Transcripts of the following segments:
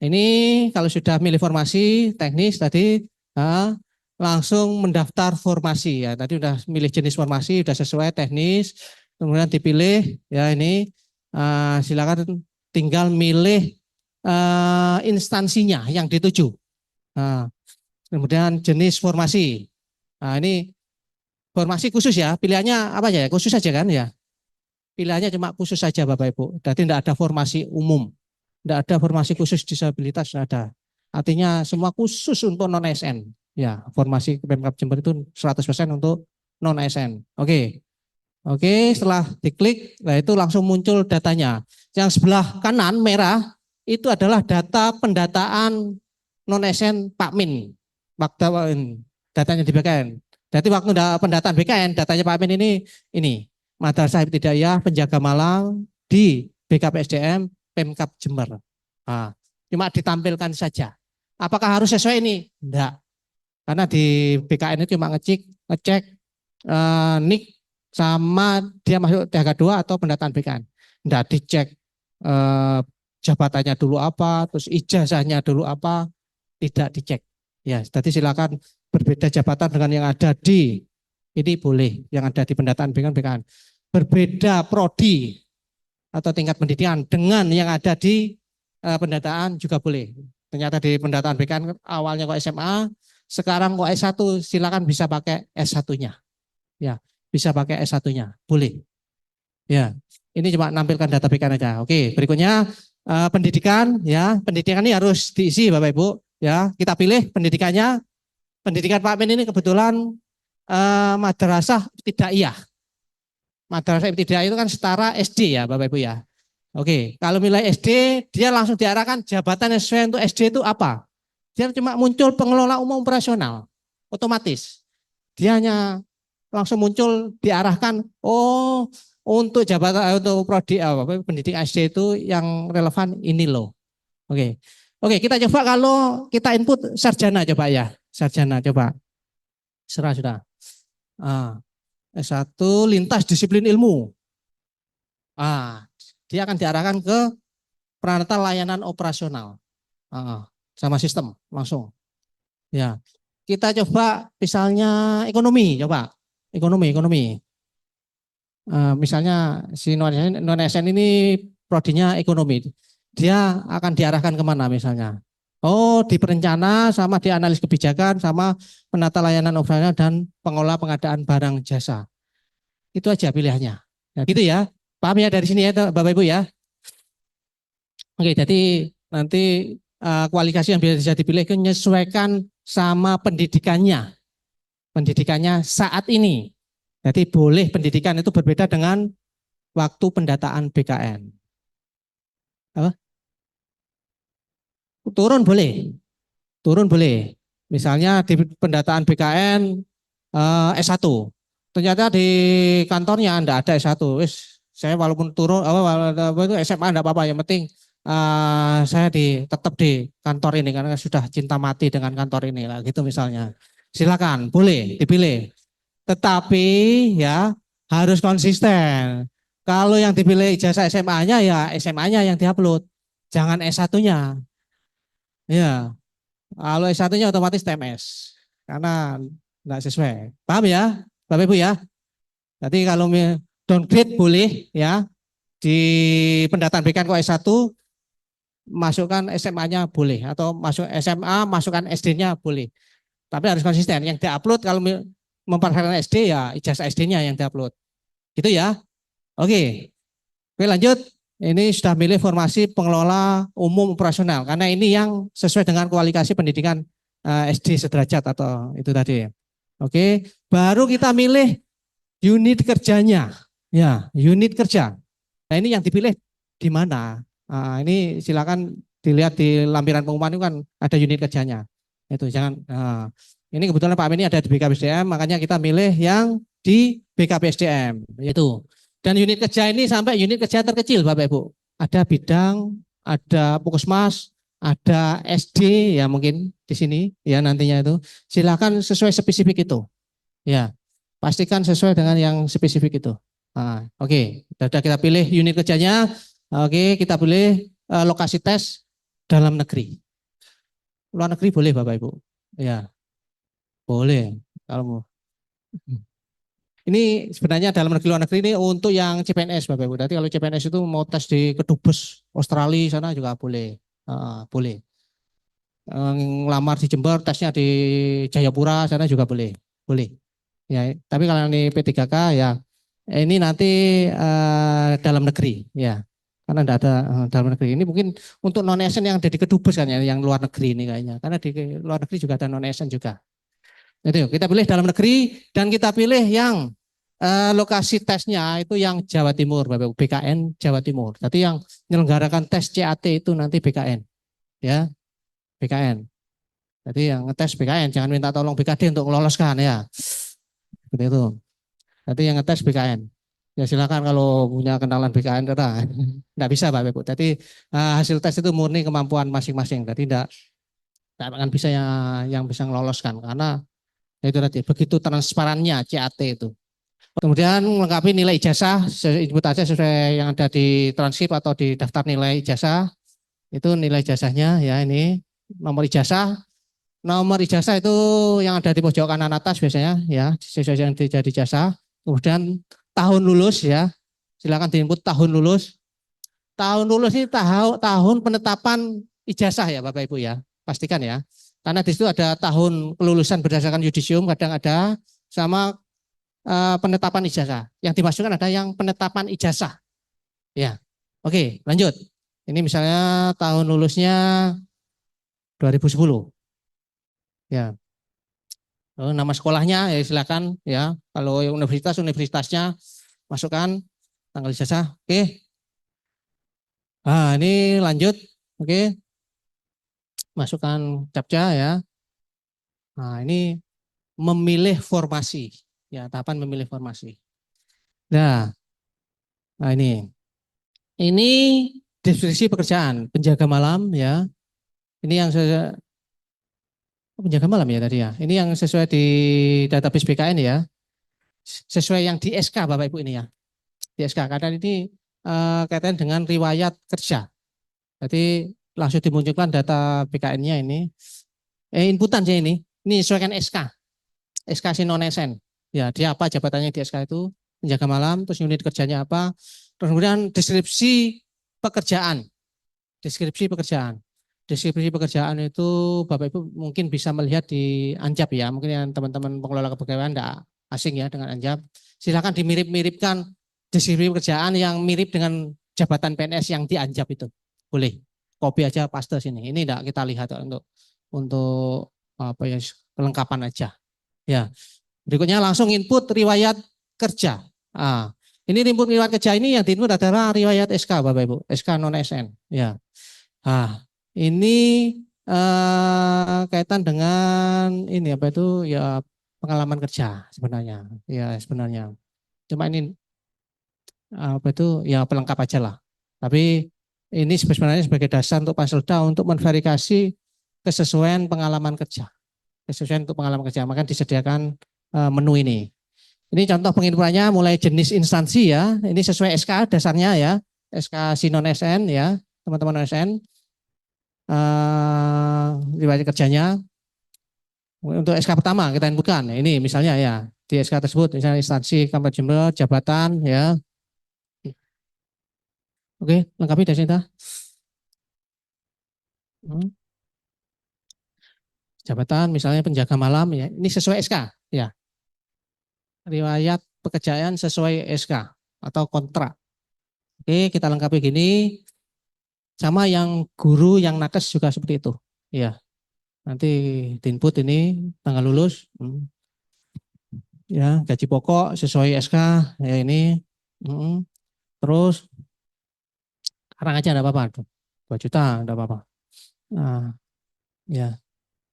Ini kalau sudah milih formasi teknis tadi langsung mendaftar formasi ya. Tadi udah milih jenis formasi, udah sesuai teknis, kemudian dipilih ya ini silakan tinggal milih instansinya yang dituju. Kemudian jenis formasi. Nah, ini formasi khusus ya, pilihannya apa ya? Khusus saja kan ya. Pilihannya cuma khusus saja Bapak Ibu. Jadi tidak ada formasi umum. Tidak ada formasi khusus disabilitas, tidak ada. Artinya semua khusus untuk non-ASN. Ya, formasi Pemkab Jember itu 100% untuk non-ASN. Oke. Oke, setelah diklik, nah itu langsung muncul datanya. Yang sebelah kanan merah itu adalah data pendataan non-ASN Pak Min. Datanya di BKN. Jadi waktu pendataan BKN, datanya Pak Min ini Madrasah Ibtidaiyah Penjaga Malang di BKPSDM Pemkab Jember. Nah, cuma ditampilkan saja. Apakah harus sesuai ini? Enggak. Karena di BKN itu cuma ngecek nik sama dia masuk THK2 atau pendataan BKN. Enggak dicek jabatannya dulu apa, terus ijazahnya dulu apa, tidak dicek. Ya, jadi silakan berbeda jabatan dengan yang ada di ini boleh, yang ada di pendataan BKN. Berbeda prodi atau tingkat pendidikan dengan yang ada di pendataan juga boleh. Ternyata di pendataan BKN awalnya kok SMA, sekarang kok S1, silakan bisa pakai S1-nya. Ya, bisa pakai S1-nya, boleh. Ya, ini cuma nampilkan data BKN aja. Oke, berikutnya pendidikan ya, pendidikan ini harus diisi Bapak Ibu ya. Kita pilih pendidikannya. Pendidikan Pak Min ini kebetulan madrasah ibtidaiyah. Madrasah ibtidaiyah itu kan setara SD ya Bapak Ibu ya. Oke, kalau nilai SD dia langsung diarahkan jabatan yang sesuai untuk SD itu apa? Dia cuma muncul pengelola umum operasional, otomatis. Dia hanya langsung muncul diarahkan, oh untuk jabatan untuk prodi pendidik SD itu yang relevan ini loh. Oke, oke kita coba kalau kita input sarjana coba ya, sarjana coba. Sudah. S1 lintas disiplin ilmu. Dia akan diarahkan ke peranata layanan operasional sama sistem langsung. Ya, kita coba misalnya ekonomi, coba ekonomi. Misalnya si non-ASN ini prodinya ekonomi, dia akan diarahkan kemana misalnya? Oh, di perencana sama di analis kebijakan sama penata layanan operasional dan pengelola pengadaan barang jasa. Itu aja pilihannya. Nah, gitu ya. Paham ya dari sini ya Bapak Ibu ya. Oke, jadi nanti kualifikasi yang bisa dipilih menyesuaikan sama pendidikannya. Pendidikannya saat ini. Jadi boleh pendidikan itu berbeda dengan waktu pendataan BKN. Apa? Turun boleh. Misalnya di pendataan BKN S1. Ternyata di kantornya enggak ada S1. Saya walaupun turun itu SMA enggak apa-apa, yang penting saya tetap di kantor ini karena sudah cinta mati dengan kantor ini lah gitu misalnya. Silakan, boleh dipilih. Tetapi ya harus konsisten. Kalau yang dipilih ijazah SMA-nya ya SMA-nya yang diupload. Jangan S1-nya. Ya. Kalau S1-nya otomatis TMS. Karena enggak sesuai. Paham ya? Bapak Ibu ya? Jadi kalau downgrade boleh ya. Di pendataan BKN kok S1 masukkan SMA-nya boleh atau masuk SMA masukkan SD-nya boleh. Tapi harus konsisten. Yang diupload kalau memperhatikan SD ya ijazah SD-nya yang diupload. Gitu ya. Oke. Oke lanjut. Ini sudah milih formasi pengelola umum operasional karena ini yang sesuai dengan kualifikasi pendidikan SD sederajat atau itu tadi. Oke. Baru kita milih unit kerjanya. Ya, unit kerja. Nah, ini yang dipilih di mana? Ini silakan dilihat di lampiran pengumuman itu kan ada unit kerjanya. Itu jangan. Ini kebetulan Pak Amin ini ada di BKPSDM, makanya kita milih yang di BKPSDM. Itu. Dan unit kerja ini sampai unit kerja terkecil Bapak Ibu. Ada bidang, ada puskesmas, ada SD ya mungkin di sini ya nantinya itu. Silakan sesuai spesifik itu. Ya, pastikan sesuai dengan yang spesifik itu. Oke, sudah kita pilih unit kerjanya. Oke, kita pilih lokasi tes dalam negeri. Luar negeri boleh Bapak Ibu. Ya, boleh. Kalau mau. Ini sebenarnya dalam negeri luar negeri ini untuk yang CPNS Bapak Ibu. Nanti kalau CPNS itu mau tes di Kedubes Australia sana juga boleh. Boleh. Ngelamar di Jember, tesnya di Jayapura sana juga boleh. Boleh. Ya, tapi kalau ini P3K ya ini nanti dalam negeri ya. Karena tidak ada dalam negeri. Ini mungkin untuk non ASN yang ada di Kedubes kan ya, yang luar negeri ini kayaknya. Karena di luar negeri juga ada non ASN juga. Itu kita pilih dalam negeri dan kita pilih yang lokasi tesnya itu yang Jawa Timur, Bapak BKN Jawa Timur. Jadi yang menyelenggarakan tes CAT itu nanti BKN, ya BKN. Jadi yang ngetes BKN, jangan minta tolong BKD untuk meloloskan ya. Seperti itu. Jadi yang ngetes BKN. Ya silakan kalau punya kenalan BKN, tidak bisa Bapak Ibu. Jadi hasil tes itu murni kemampuan masing-masing. Jadi tidak akan bisa yang bisa meloloskan karena itu tadi begitu transparannya CAT itu. Kemudian melengkapi nilai ijazah, input aja sesuai yang ada di transkrip atau di daftar nilai ijazah. Itu nilai ijazahnya ya ini nomor ijazah. Nomor ijazah itu yang ada di pojok kanan atas biasanya ya sesuai yang jadi ijazah. Kemudian tahun lulus ya, silakan diinput tahun lulus. Tahun lulus ini tahun penetapan ijazah ya Bapak Ibu ya, pastikan ya. Karena di situ ada tahun kelulusan berdasarkan yudisium kadang ada sama penetapan ijazah. Yang dimasukkan ada yang penetapan ijazah. Ya, oke, lanjut. Ini misalnya tahun lulusnya 2010. Ya, nama sekolahnya ya silakan ya. Kalau universitasnya masukkan tanggal ijazah. Oke. Nah, ini lanjut. Oke. Masukkan captcha ya. Nah, ini memilih formasi. Ya, tahapan memilih formasi. Nah ini. Ini deskripsi pekerjaan penjaga malam ya. Ini yang penjaga malam ya tadi ya. Ini yang sesuai di database BKN ya. Sesuai yang di SK Bapak Ibu ini ya. Di SK karena ini kaitan dengan riwayat kerja. Jadi langsung dimunculkan data BKN-nya ini. Inputan sih ini. Ini sesuaikan SK. SK si non SN. Ya, dia apa jabatannya di SK itu? Penjaga malam, terus unit kerjanya apa? Terus kemudian deskripsi pekerjaan. Deskripsi pekerjaan. Deskripsi pekerjaan itu Bapak Ibu mungkin bisa melihat di Anjap ya. Mungkin yang teman-teman pengelola kepegawaian tidak asing ya dengan Anjap. Silakan dimirip-miripkan deskripsi pekerjaan yang mirip dengan jabatan PNS yang di Anjap itu. Boleh. Copy aja paste sini. Ini tidak kita lihat untuk apa ya kelengkapan aja. Ya. Berikutnya langsung input riwayat kerja. Ini input riwayat kerja ini yang diinput adalah riwayat SK Bapak Ibu, SK non SN. Ya. Ini kaitan dengan ini apa itu ya pengalaman kerja sebenarnya. Ya sebenarnya. Cuma ini apa itu ya pelengkap aja lah. Tapi ini sebenarnya sebagai dasar untuk Panselda untuk memverifikasi kesesuaian pengalaman kerja. Kesesuaian untuk pengalaman kerja. Maka disediakan menu ini. Ini contoh penginputannya mulai jenis instansi ya. Ini sesuai SK dasarnya ya. SK si non SN ya, teman-teman non SN. Riwayat kerjanya. Untuk SK pertama kita inputkan. Ini misalnya ya di SK tersebut misalnya instansi Kabupaten Jember, jabatan ya. Oke, lengkapi dari sini. Jabatan misalnya penjaga malam ya. Ini sesuai SK ya. Riwayat pekerjaan sesuai SK atau kontrak. Oke, kita lengkapi gini. Sama yang guru yang nakes juga seperti itu. Ya. Nanti input ini tanggal lulus. Ya, gaji pokok sesuai SK ya ini. Terus sekarang aja enggak apa-apa. 2 juta enggak apa-apa. Nah, ya.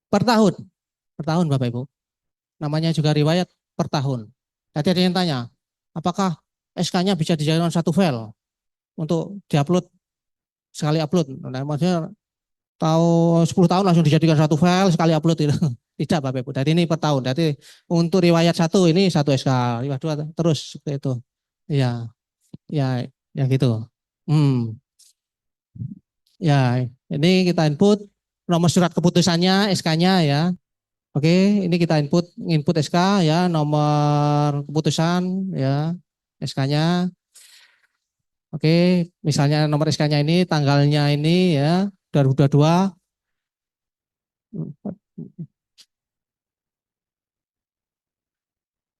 Per tahun. Per tahun Bapak Ibu. Namanya juga riwayat per tahun. Tadi ada yang tanya, apakah SK-nya bisa dijadikan satu file untuk diupload sekali upload? Nah, maksudnya tahu 10 tahun langsung dijadikan satu file sekali upload itu. Tidak Bapak Ibu. Jadi ini per tahun. Jadi untuk riwayat satu ini satu SK, riwayat dua terus seperti itu. Ya, ya, ya gitu. Ya, Ini kita input nomor surat keputusannya, SK-nya ya. Oke, ini kita input SK ya, nomor keputusan ya, SK-nya. Oke, misalnya nomor SK-nya ini, tanggalnya ini ya, 2022.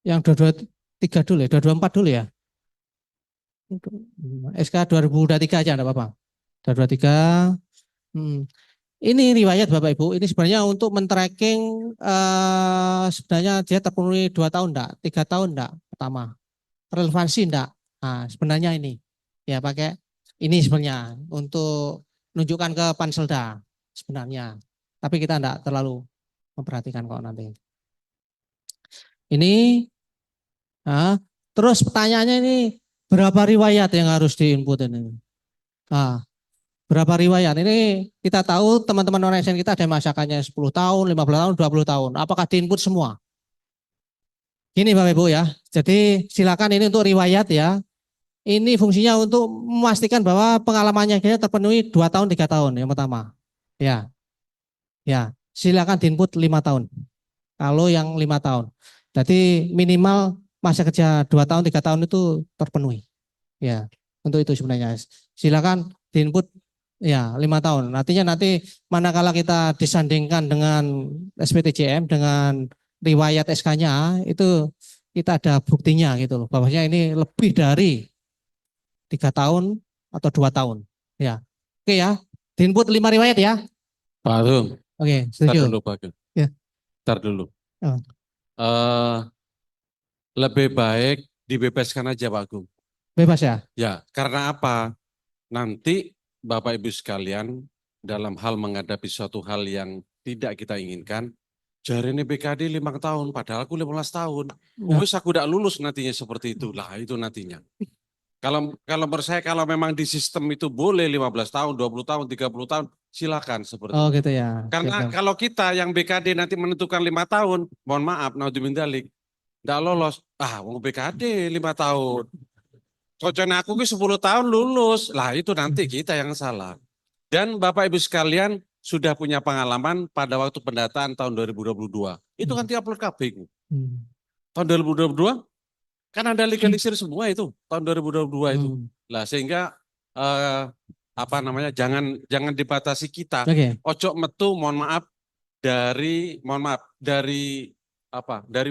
Yang 223 dulu ya, 224 dulu ya. SK 2023 aja enggak apa-apa. 2023. Hmm. Ini riwayat Bapak Ibu, ini sebenarnya untuk men-tracking sebenarnya dia terpenuhi 2 tahun enggak, 3 tahun enggak pertama. Relevansi enggak? Nah, sebenarnya ini. Ya pakai ini sebenarnya untuk menunjukkan ke Panselda sebenarnya. Tapi kita enggak terlalu memperhatikan kok nanti. Ini terus pertanyaannya ini berapa riwayat yang harus diinput ini? Nah, berapa riwayat? Ini kita tahu teman-teman non ASN kita ada yang masakannya 10 tahun, 15 tahun, 20 tahun. Apakah diinput semua? Gini Bapak Ibu ya. Jadi silakan ini untuk riwayat ya. Ini fungsinya untuk memastikan bahwa pengalamannya kita terpenuhi 2 tahun, 3 tahun yang pertama. Ya. Ya, silakan diinput 5 tahun. Kalau yang 5 tahun. Jadi minimal masa kerja 2 tahun, 3 tahun itu terpenuhi. Ya, untuk itu sebenarnya. Silakan diinput ya 5 tahun. Artinya nanti manakala kita disandingkan dengan SPTJM dengan riwayat SK-nya itu kita ada buktinya gitu loh. Bahwasanya ini lebih dari 3 tahun atau 2 tahun. Ya. Oke ya. Diinput 5 riwayat ya. Pak Agung, Oke, tar setuju. dulu Pak Agung. Ya. Tar dulu. Oh. Lebih baik dibebaskan aja Pak Agung. Bebas ya? Ya, karena apa? Nanti Bapak Ibu sekalian dalam hal menghadapi suatu hal yang tidak kita inginkan, jari ini BKD 5 tahun, padahal aku 15 tahun. Ya. Wis aku tidak lulus nantinya seperti itu. Lah itu nantinya. Kalau menurut saya kalau memang di sistem itu boleh 15 tahun, 20 tahun, 30 tahun, silakan seperti Oh itu. gitu ya. Karena Gitu. kalau kita yang BKD nanti menentukan 5 tahun, mohon maaf, naudzubillah dalik, tidak lolos. Mau BKD 5 tahun. Kocoknya aku ke 10 tahun lulus. Lah itu nanti kita yang salah. Dan Bapak Ibu sekalian sudah punya pengalaman pada waktu pendataan tahun 2022. Itu kan diupload KB. Tahun 2022 kan ada legalisir semua itu tahun 2022 itu. Lah sehingga jangan dibatasi kita. Oke. Ojo metu dari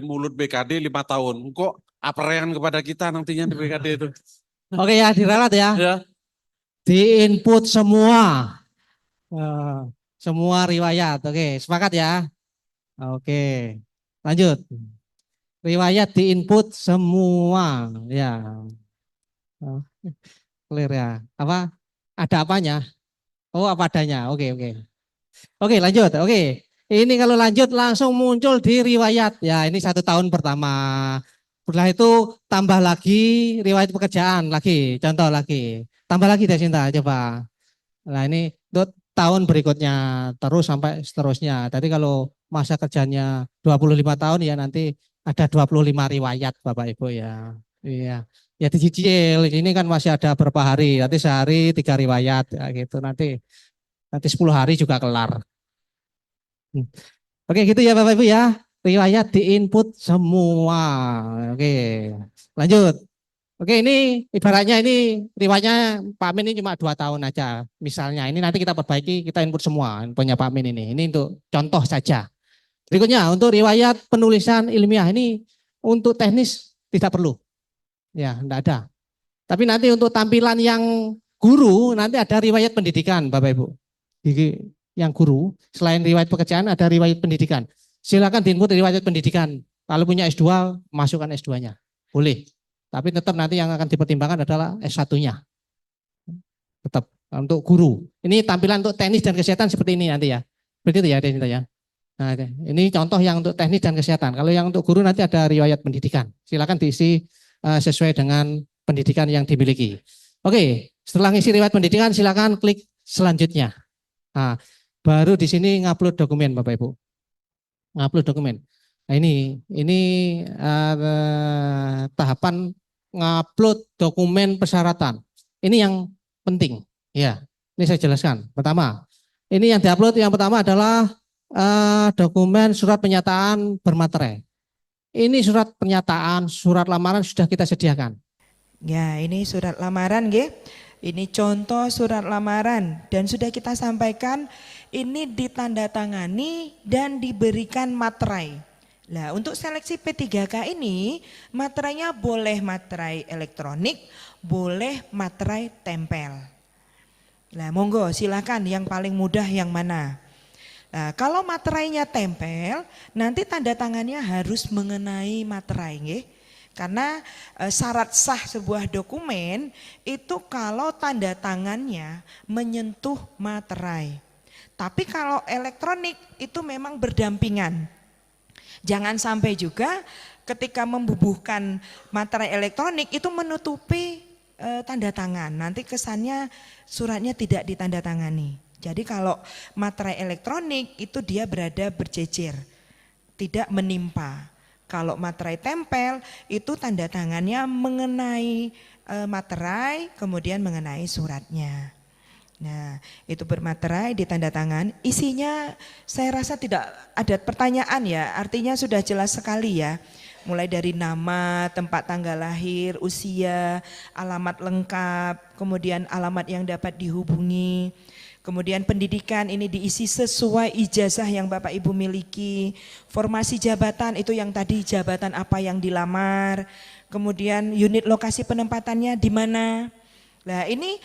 mulut BKD 5 tahun. Kok aperean kepada kita nantinya di BKD itu. Oke ya, diralat ya. Ya. Diinput semua. Semua riwayat. Oke, sepakat ya. Oke. Lanjut. Riwayat diinput semua. Ya. Clear ya. Apa? Ada apanya? Oh, apa adanya. Oke, oke. Oke, lanjut. Oke. Ini kalau lanjut langsung muncul di riwayat. Ya, ini 1 tahun pertama. Setelah itu tambah lagi riwayat pekerjaan lagi. Contoh lagi. Tambah lagi Desinta, coba. Nah, ini untuk tahun berikutnya terus sampai seterusnya. Jadi kalau masa kerjanya 25 tahun ya nanti ada 25 riwayat Bapak Ibu ya. Iya. Ya dicicil. Ini kan masih ada berapa hari. Nanti sehari 3 riwayat ya gitu. Nanti 10 hari juga kelar. Oke gitu ya Bapak Ibu ya. Riwayat diinput semua. Oke. Lanjut. Oke ini ibaratnya ini riwayatnya Pak Amin ini cuma 2 tahun aja. Misalnya ini nanti kita perbaiki, kita input semua punya Pak Amin ini. Ini untuk contoh saja. Berikutnya untuk riwayat penulisan ilmiah ini untuk teknis tidak perlu. Ya enggak ada. Tapi nanti untuk tampilan yang guru nanti ada riwayat pendidikan Bapak Ibu. Yang guru selain riwayat pekerjaan ada riwayat pendidikan. Silakan diinput riwayat pendidikan. Kalau punya S2 masukkan S2-nya. Boleh. Tapi tetap nanti yang akan dipertimbangkan adalah S1-nya. Tetap untuk guru. Ini tampilan untuk teknis dan kesehatan seperti ini nanti ya. Begitu ya, Desinta ya. Nah, ini contoh yang untuk teknis dan kesehatan. Kalau yang untuk guru nanti ada riwayat pendidikan. Silakan diisi sesuai dengan pendidikan yang dimiliki. Oke, setelah ngisi riwayat pendidikan silakan klik selanjutnya. Nah, baru di sini ngupload dokumen Bapak Ibu. Ngupload dokumen. Nah ini tahapan ngupload dokumen persyaratan. Ini yang penting. Ya, ini saya jelaskan. Pertama, Ini yang diupload yang pertama adalah dokumen surat pernyataan bermaterai. Ini surat pernyataan, surat lamaran sudah kita sediakan. Ya, ini surat lamaran nggih. Ini contoh surat lamaran dan sudah kita sampaikan ini ditandatangani dan diberikan materai. Nah, untuk seleksi P3K ini materainya boleh materai elektronik, boleh materai tempel. Nah, monggo silakan yang paling mudah yang mana? Nah, kalau materainya tempel, nanti tanda tangannya harus mengenai materai, nggih. Karena syarat sah sebuah dokumen itu kalau tanda tangannya menyentuh materai. Tapi kalau elektronik itu memang berdampingan. Jangan sampai juga ketika membubuhkan materai elektronik itu menutupi tanda tangan. Nanti kesannya suratnya tidak ditandatangani. Jadi kalau materai elektronik itu dia berada berjejer, tidak menimpa. Kalau materai tempel itu tanda tangannya mengenai materai kemudian mengenai suratnya. Nah, itu bermaterai ditanda tangan. Isinya saya rasa tidak ada pertanyaan ya, artinya sudah jelas sekali ya. Mulai dari nama, tempat tanggal lahir, usia, alamat lengkap, kemudian alamat yang dapat dihubungi. Kemudian pendidikan ini diisi sesuai ijazah yang Bapak Ibu miliki. Formasi jabatan itu yang tadi jabatan apa yang dilamar. Kemudian unit lokasi penempatannya di mana. Nah ini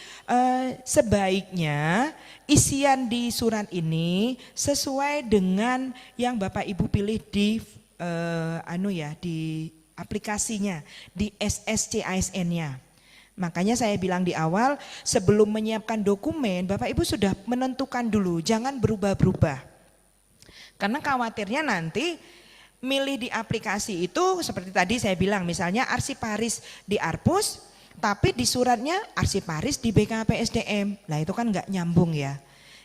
sebaiknya isian di surat ini sesuai dengan yang Bapak Ibu pilih di di aplikasinya, di SSCASN-nya. Makanya saya bilang di awal sebelum menyiapkan dokumen Bapak Ibu sudah menentukan dulu, jangan berubah-berubah. Karena khawatirnya nanti milih di aplikasi itu seperti tadi saya bilang misalnya arsiparis di Arpus tapi di suratnya arsiparis di BKPSDM. Nah itu kan nggak nyambung ya.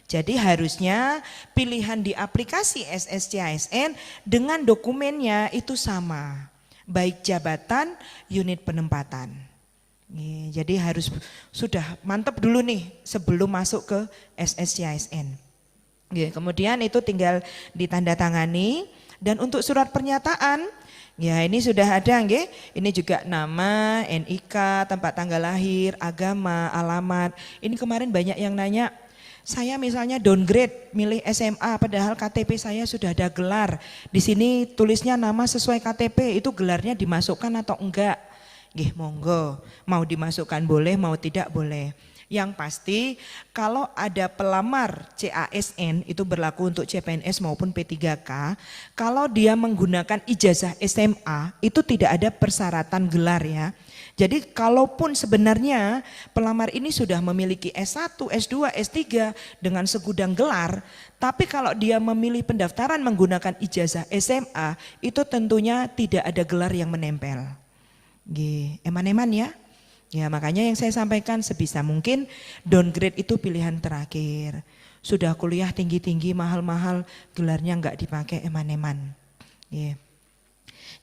Jadi harusnya pilihan di aplikasi SSCASN dengan dokumennya itu sama. Baik jabatan, unit penempatan. Jadi harus sudah mantap dulu nih sebelum masuk ke SSCASN. Kemudian itu tinggal ditandatangani dan untuk surat pernyataan ya ini sudah ada nggih. Ini juga nama, NIK, tempat tanggal lahir, agama, alamat. Ini kemarin banyak yang nanya, saya misalnya downgrade milih SMA padahal KTP saya sudah ada gelar. Di sini tulisnya nama sesuai KTP, itu gelarnya dimasukkan atau enggak? Nggih, monggo. Mau dimasukkan boleh, mau tidak boleh. Yang pasti kalau ada pelamar CASN itu berlaku untuk CPNS maupun P3K, kalau dia menggunakan ijazah SMA itu tidak ada persyaratan gelar ya. Jadi kalaupun sebenarnya pelamar ini sudah memiliki S1, S2, S3 dengan segudang gelar, tapi kalau dia memilih pendaftaran menggunakan ijazah SMA itu tentunya tidak ada gelar yang menempel. Eman-eman ya. Ya makanya yang saya sampaikan sebisa mungkin downgrade itu pilihan terakhir. Sudah kuliah tinggi-tinggi mahal-mahal gelarnya enggak dipakai eman-eman.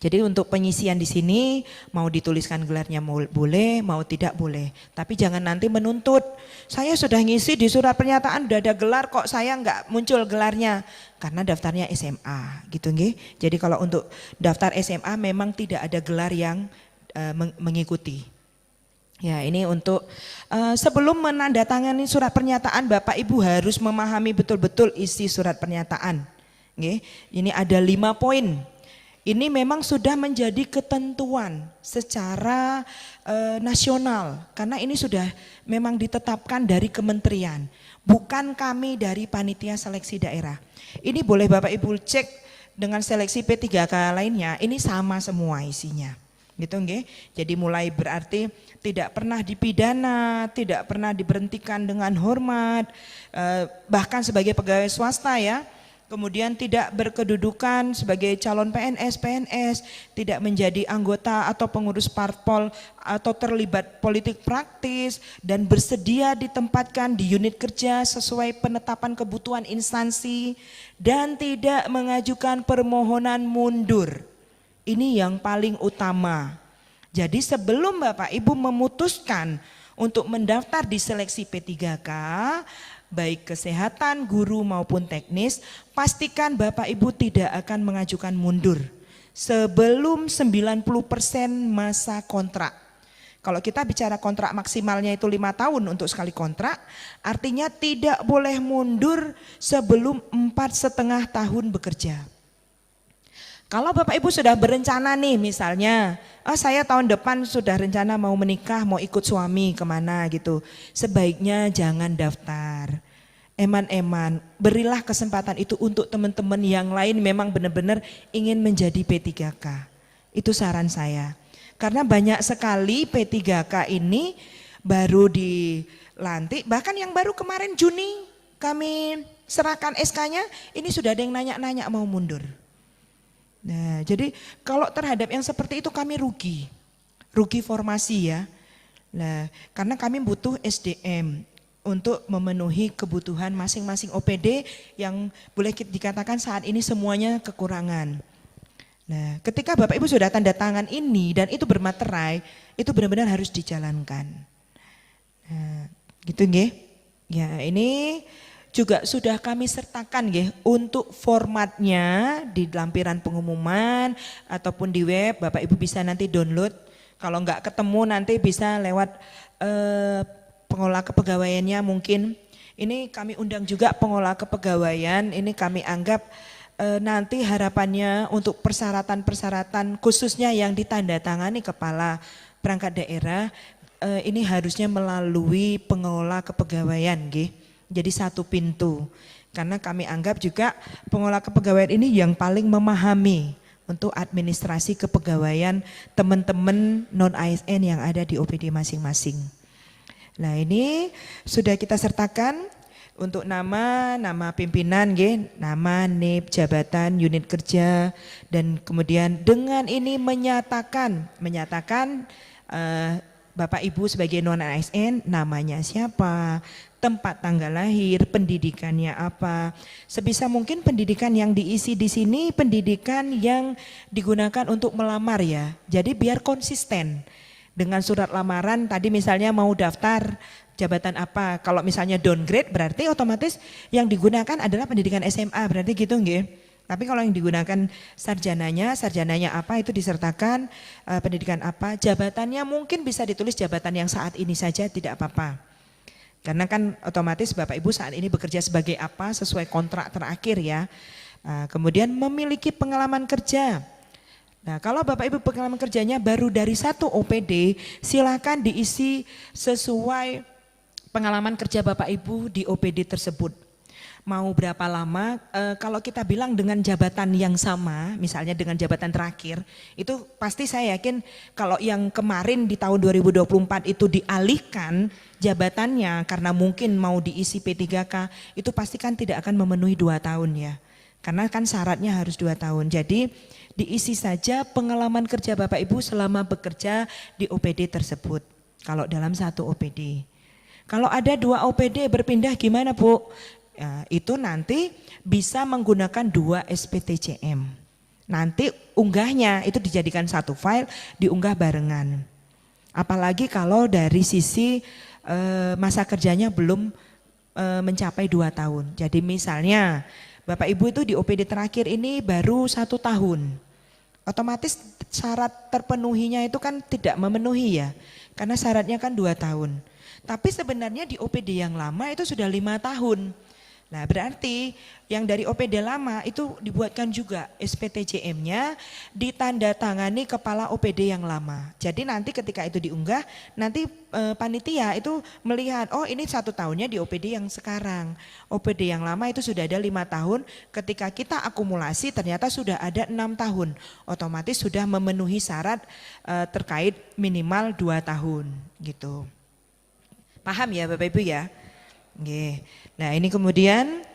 Jadi untuk pengisian di sini mau dituliskan gelarnya boleh, mau tidak boleh. Tapi jangan nanti menuntut. Saya sudah ngisi di surat pernyataan udah ada gelar kok saya enggak muncul gelarnya karena daftarnya SMA gitu nggih. Jadi kalau untuk daftar SMA memang tidak ada gelar yang mengikuti. Ya ini untuk sebelum menandatangani surat pernyataan Bapak Ibu harus memahami betul-betul isi surat pernyataan. Ini ada 5 poin. Ini memang sudah menjadi ketentuan secara nasional karena ini sudah memang ditetapkan dari kementerian. Bukan kami dari panitia seleksi daerah. Ini boleh Bapak Ibu cek dengan seleksi P3K lainnya ini sama semua isinya. Gitu nggih. Jadi mulai berarti tidak pernah dipidana, tidak pernah diberhentikan dengan hormat, bahkan sebagai pegawai swasta ya. Kemudian tidak berkedudukan sebagai calon PNS, tidak menjadi anggota atau pengurus parpol atau terlibat politik praktis dan bersedia ditempatkan di unit kerja sesuai penetapan kebutuhan instansi dan tidak mengajukan permohonan mundur. Ini yang paling utama. Jadi sebelum Bapak Ibu memutuskan untuk mendaftar di seleksi P3K, baik kesehatan, guru maupun teknis, pastikan Bapak Ibu tidak akan mengajukan mundur sebelum 90% masa kontrak. Kalau kita bicara kontrak maksimalnya itu 5 tahun untuk sekali kontrak, artinya tidak boleh mundur sebelum 4,5 tahun bekerja. Kalau Bapak Ibu sudah berencana nih misalnya, saya tahun depan sudah rencana mau menikah, mau ikut suami kemana gitu. Sebaiknya jangan daftar. Eman-eman, berilah kesempatan itu untuk teman-teman yang lain memang benar-benar ingin menjadi P3K. Itu saran saya. Karena banyak sekali P3K ini baru dilantik, bahkan yang baru kemarin Juni kami serahkan SK-nya, ini sudah ada yang nanya-nanya mau mundur. Nah, jadi kalau terhadap yang seperti itu kami rugi formasi ya. Nah, karena kami butuh SDM untuk memenuhi kebutuhan masing-masing OPD yang boleh dikatakan saat ini semuanya kekurangan. Nah, ketika Bapak Ibu sudah tanda tangan ini dan itu bermaterai, itu benar-benar harus dijalankan. Nah, gitu nggih. Ya, ini juga sudah kami sertakan nggih untuk formatnya di lampiran pengumuman ataupun di web. Bapak Ibu bisa nanti download. Kalau enggak ketemu nanti bisa lewat pengolah kepegawaiannya mungkin. Ini kami undang juga pengolah kepegawaian. Ini kami anggap nanti harapannya untuk persyaratan-persyaratan khususnya yang ditandatangani kepala perangkat daerah ini harusnya melalui pengelola kepegawaian nggih. Jadi satu pintu, karena kami anggap juga pengelola kepegawaian ini yang paling memahami untuk administrasi kepegawaian teman-teman non-ASN yang ada di OPD masing-masing. Nah ini sudah kita sertakan untuk nama pimpinan, nama NIP, jabatan, unit kerja, dan kemudian dengan ini menyatakan Bapak Ibu sebagai non-ASN namanya siapa, tempat tanggal lahir, pendidikannya apa. Sebisa mungkin pendidikan yang diisi di sini pendidikan yang digunakan untuk melamar ya. Jadi biar konsisten dengan surat lamaran tadi misalnya mau daftar jabatan apa. Kalau misalnya downgrade berarti otomatis yang digunakan adalah pendidikan SMA berarti gitu nggih. Tapi kalau yang digunakan sarjananya apa itu disertakan pendidikan apa, jabatannya mungkin bisa ditulis jabatan yang saat ini saja tidak apa-apa. Karena kan otomatis Bapak Ibu saat ini bekerja sebagai apa sesuai kontrak terakhir ya. Kemudian memiliki pengalaman kerja. Nah kalau Bapak Ibu pengalaman kerjanya baru dari 1 OPD silakan diisi sesuai pengalaman kerja Bapak Ibu di OPD tersebut. Mau berapa lama, kalau kita bilang dengan jabatan yang sama, misalnya dengan jabatan terakhir, itu pasti saya yakin kalau yang kemarin di tahun 2024 itu dialihkan jabatannya karena mungkin mau diisi P3K, itu pasti kan tidak akan memenuhi 2 tahun ya. Karena kan syaratnya harus 2 tahun, jadi diisi saja pengalaman kerja Bapak Ibu selama bekerja di OPD tersebut, kalau dalam 1 OPD. Kalau ada 2 OPD berpindah gimana Bu? Ya, itu nanti bisa menggunakan 2 SPTCM. Nanti unggahnya itu dijadikan 1 file, diunggah barengan. Apalagi kalau dari sisi masa kerjanya belum mencapai 2 tahun. Jadi misalnya Bapak Ibu itu di OPD terakhir ini baru 1 tahun. Otomatis syarat terpenuhinya itu kan tidak memenuhi ya. Karena syaratnya kan 2 tahun. Tapi sebenarnya di OPD yang lama itu sudah 5 tahun. Nah berarti yang dari OPD lama itu dibuatkan juga SPTCM-nya ditandatangani kepala OPD yang lama. Jadi nanti ketika itu diunggah nanti panitia itu melihat oh ini 1 tahunnya di OPD yang sekarang. OPD yang lama itu sudah ada 5 tahun, ketika kita akumulasi ternyata sudah ada 6 tahun. Otomatis sudah memenuhi syarat terkait minimal 2 tahun gitu. Paham ya Bapak Ibu ya? Oke. Nah ini kemudian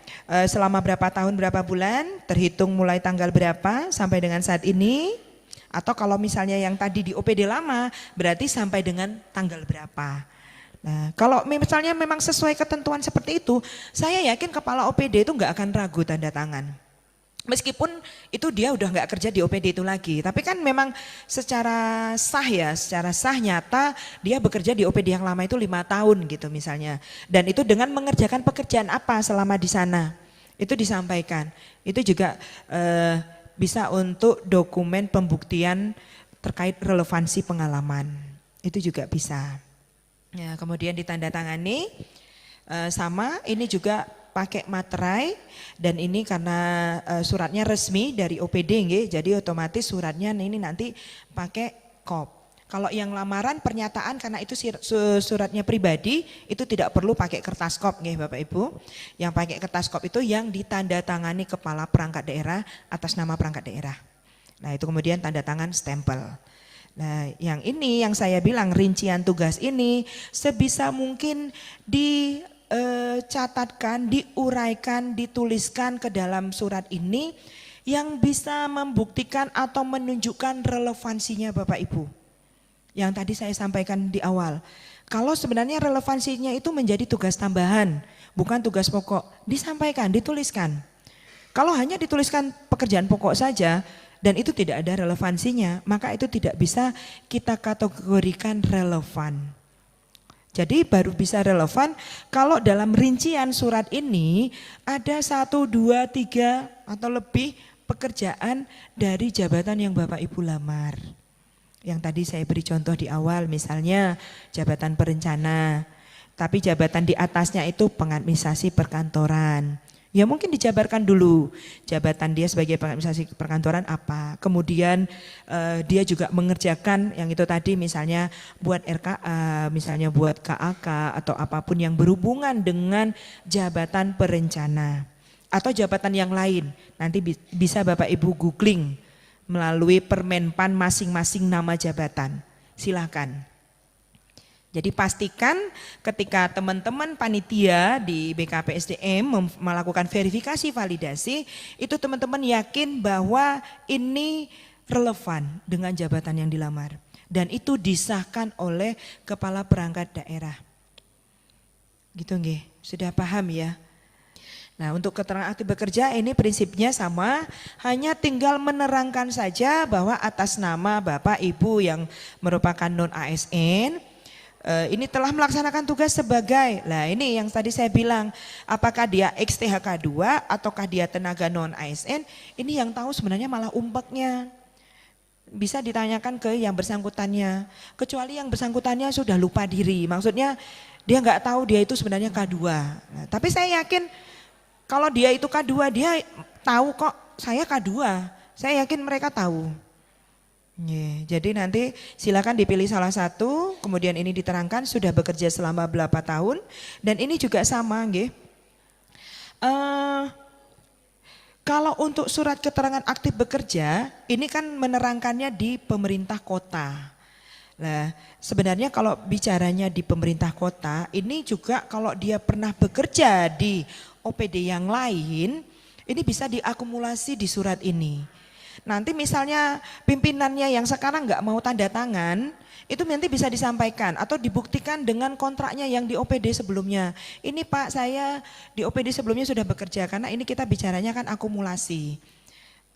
selama berapa tahun berapa bulan terhitung mulai tanggal berapa sampai dengan saat ini, atau kalau misalnya yang tadi di OPD lama berarti sampai dengan tanggal berapa. Nah kalau misalnya memang sesuai ketentuan seperti itu, saya yakin kepala OPD itu nggak akan ragu tanda tangan. Meskipun itu dia udah nggak kerja di OPD itu lagi, tapi kan memang secara sah ya, secara sah nyata dia bekerja di OPD yang lama itu 5 tahun gitu misalnya. Dan itu dengan mengerjakan pekerjaan apa selama di sana, itu disampaikan. Itu juga bisa untuk dokumen pembuktian terkait relevansi pengalaman, itu juga bisa. Ya, kemudian ditandatangani sama, ini juga pakai materai dan ini karena suratnya resmi dari OPD nggih, jadi otomatis suratnya ini nanti pakai kop. Kalau yang lamaran pernyataan karena itu suratnya pribadi itu tidak perlu pakai kertas kop nggih Bapak Ibu. Yang pakai kertas kop itu yang ditandatangani kepala perangkat daerah atas nama perangkat daerah. Nah, itu kemudian tanda tangan stempel. Nah, yang ini yang saya bilang rincian tugas ini sebisa mungkin dicatatkan, diuraikan, dituliskan ke dalam surat ini yang bisa membuktikan atau menunjukkan relevansinya Bapak Ibu. Yang tadi saya sampaikan di awal. Kalau sebenarnya relevansinya itu menjadi tugas tambahan, bukan tugas pokok, disampaikan, dituliskan. Kalau hanya dituliskan pekerjaan pokok saja dan itu tidak ada relevansinya, maka itu tidak bisa kita kategorikan relevan. Jadi baru bisa relevan kalau dalam rincian surat ini ada 1, 2, 3 atau lebih pekerjaan dari jabatan yang Bapak Ibu lamar. Yang tadi saya beri contoh di awal, misalnya jabatan perencana, tapi jabatan di atasnya itu pengadministrasi perkantoran. Ya mungkin dijabarkan dulu jabatan dia sebagai pengadministrasi perkantoran apa. Kemudian dia juga mengerjakan yang itu tadi misalnya buat RKA, misalnya buat KAK atau apapun yang berhubungan dengan jabatan perencana. Atau jabatan yang lain, nanti bisa Bapak Ibu googling melalui Permenpan masing-masing nama jabatan. Silakan. Jadi pastikan ketika teman-teman panitia di BKPSDM melakukan verifikasi validasi, itu teman-teman yakin bahwa ini relevan dengan jabatan yang dilamar. Dan itu disahkan oleh kepala perangkat daerah. Gitu nggih, sudah paham ya? Nah, untuk keterangan aktif bekerja ini prinsipnya sama, hanya tinggal menerangkan saja bahwa atas nama Bapak Ibu yang merupakan non ASN ini telah melaksanakan tugas sebagai, lah ini yang tadi saya bilang, apakah dia XTHK 2 ataukah dia tenaga non ASN, ini yang tahu sebenarnya malah umpeknya. Bisa ditanyakan ke yang bersangkutannya, kecuali yang bersangkutannya sudah lupa diri, maksudnya dia nggak tahu dia itu sebenarnya K2. Nah, tapi saya yakin kalau dia itu K2, dia tahu kok saya K2. Saya yakin mereka tahu. Jadi nanti silakan dipilih salah satu, kemudian ini diterangkan sudah bekerja selama berapa tahun. Dan ini juga sama. Kalau untuk surat keterangan aktif bekerja, ini kan menerangkannya di pemerintah kota. Nah, sebenarnya kalau bicaranya di pemerintah kota, ini juga kalau dia pernah bekerja di OPD yang lain, ini bisa diakumulasi di surat ini. Nanti misalnya pimpinannya yang sekarang nggak mau tanda tangan, itu nanti bisa disampaikan atau dibuktikan dengan kontraknya yang di OPD sebelumnya. Ini Pak, saya di OPD sebelumnya sudah bekerja, karena ini kita bicaranya kan akumulasi.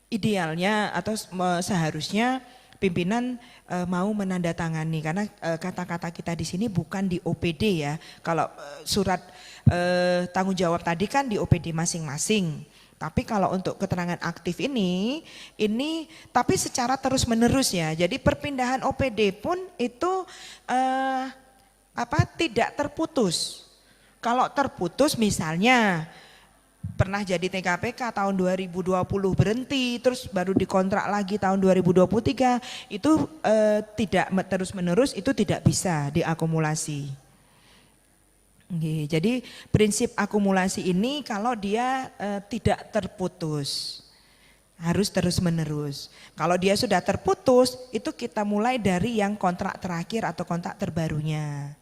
Idealnya atau seharusnya pimpinan mau menandatangani, karena kata-kata kita di sini bukan di OPD ya. Kalau surat tanggung jawab tadi kan di OPD masing-masing. Tapi kalau untuk keterangan aktif ini tapi secara terus menerus ya. Jadi perpindahan OPD pun itu tidak terputus. Kalau terputus misalnya pernah jadi TKPK tahun 2020 berhenti, terus baru dikontrak lagi tahun 2023, itu tidak terus menerus, itu tidak bisa diakumulasi. Jadi prinsip akumulasi ini kalau dia tidak terputus, harus terus menerus. Kalau dia sudah terputus, itu kita mulai dari yang kontrak terakhir atau kontrak terbarunya.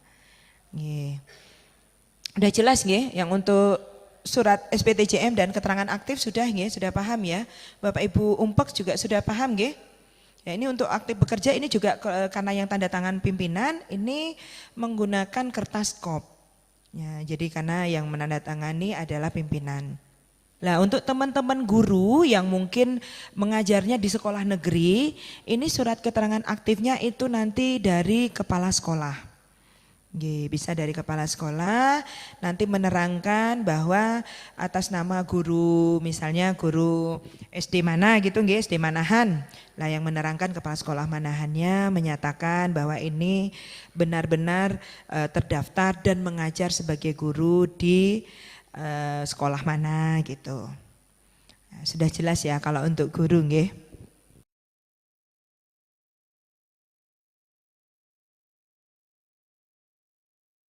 Udah jelas yang untuk surat SPTJM dan keterangan aktif sudah paham ya. Bapak Ibu Umpek juga sudah paham ya, ini untuk aktif bekerja ini juga karena yang tanda tangan pimpinan ini menggunakan kertas kop. Ya, jadi karena yang menandatangani adalah pimpinan. Nah, untuk teman-teman guru yang mungkin mengajarnya di sekolah negeri, ini surat keterangan aktifnya itu nanti dari kepala sekolah. Bisa dari kepala sekolah nanti menerangkan bahwa atas nama guru, misalnya guru SD mana gitu, SD Manahan. Lah yang menerangkan kepala sekolah Manahannya menyatakan bahwa ini benar-benar terdaftar dan mengajar sebagai guru di sekolah mana gitu. Nah, sudah jelas ya kalau untuk guru nggih.